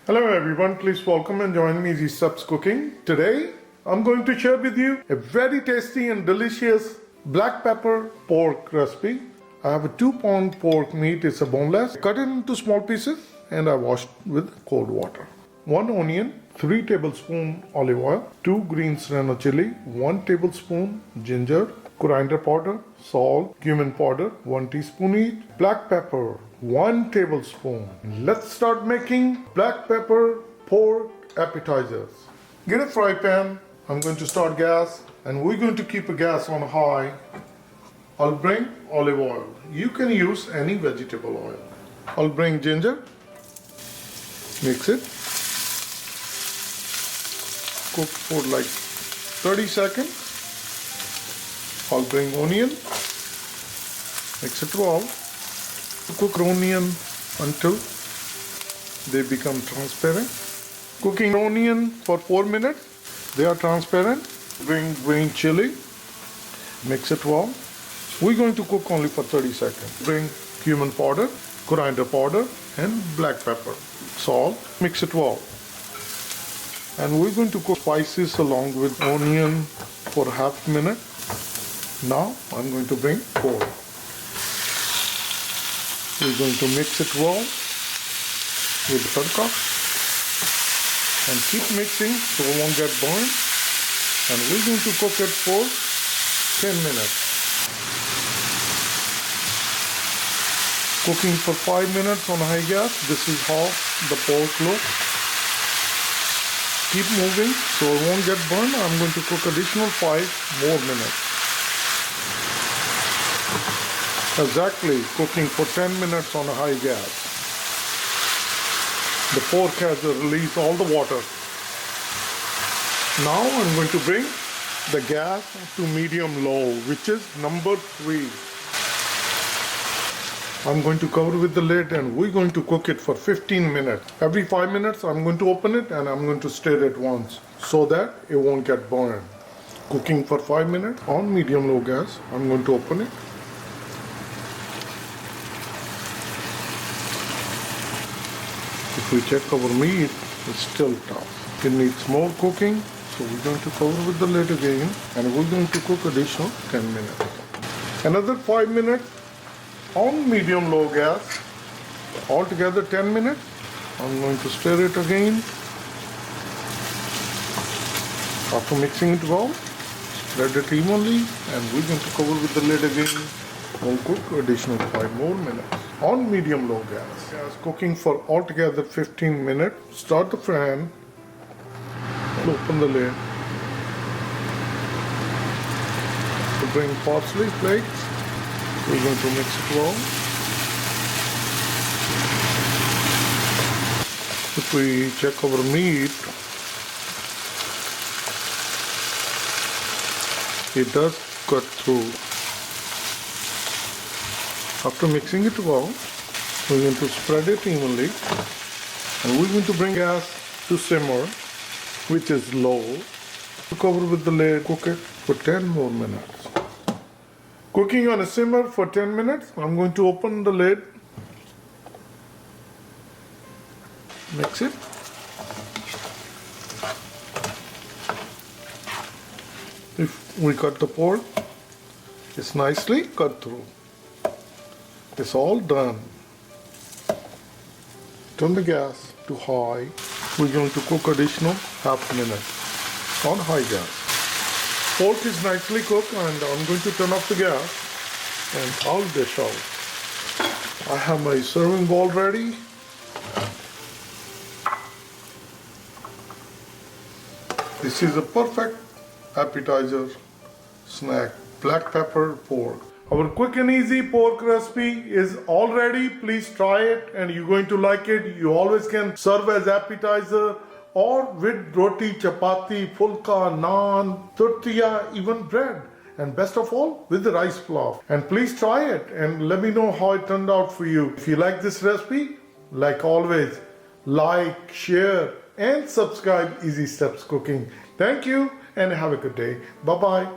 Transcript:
Hello everyone, please welcome and join me Easy Steps Cooking. Today I'm going to share with you a very tasty and delicious black pepper pork recipe. I have a 2-pound pork meat, it's a boneless. Cut it into small pieces and I washed with cold water. 1 onion, 3 tablespoons olive oil, 2 green serrano chili, 1 tablespoon ginger, coriander powder, salt, cumin powder, 1 teaspoon each, black pepper, 1 tablespoon. Let's start making black pepper pork appetizers. Get a fry pan. I'm going to start gas and we're going to keep the gas on high. I'll bring olive oil. You can use any vegetable oil. I'll bring ginger. Mix it. Cook for like 30 seconds. I'll bring onion. Mix it well. Cook onion until they become transparent. Cooking onion for 4 minutes. They are transparent. Bring green chili. Mix it well. We're going to cook only for 30 seconds. Bring cumin powder, coriander powder and black pepper. Salt. Mix it well. And we're going to cook spices along with onion for half a minute. Now I'm going to bring pork. We're going to mix it well with tadka and keep mixing so it won't get burned. And we're going to cook it for 10 minutes. Cooking for 5 minutes on high gas. This is how the pork looks. Keep moving so it won't get burned. I'm going to cook additional 5 more minutes. Exactly, cooking for 10 minutes on a high gas. The pork has released all the water. Now I'm going to bring the gas to medium-low, which is number 3. I'm going to cover with the lid and we're going to cook it for 15 minutes. Every 5 minutes I'm going to open it and I'm going to stir it once so that it won't get burned. Cooking for 5 minutes on medium-low gas. I'm going to open it. If we check our meat, it's still tough. It needs more cooking, so we're going to cover with the lid again and we're going to cook additional 10 minutes. Another 5 minutes on medium-low gas. Altogether 10 minutes. I'm going to stir it again. After mixing it well, spread it evenly and we're going to cover with the lid again. We'll cook additional 5 more minutes on medium-low gas. Cooking for altogether 15 minutes. Start the fan. Open the lid. To bring parsley flakes. We're going to mix it well. If we check our meat, it does cut through. After mixing it well, we're going to spread it evenly and we're going to bring gas to simmer, which is low. Cover with the lid, cook it for 10 more minutes. Cooking on a simmer for 10 minutes, I'm going to open the lid, mix it. If we cut the pork, it's nicely cut through. It's all done. Turn the gas to high. We're going to cook additional half minute on high gas. Pork is nicely cooked and I'm going to turn off the gas and I'll dish out. I have my serving bowl ready. This is a perfect appetizer snack, black pepper pork. Our quick and easy pork recipe is all ready. Please try it and you're going to like it. You always can serve as appetizer or with roti, chapati, fulka, naan, tortilla, even bread. And best of all, with the rice flour. And please try it and let me know how it turned out for you. If you like this recipe, like always, like, share and subscribe Easy Steps Cooking. Thank you and have a good day. Bye-bye.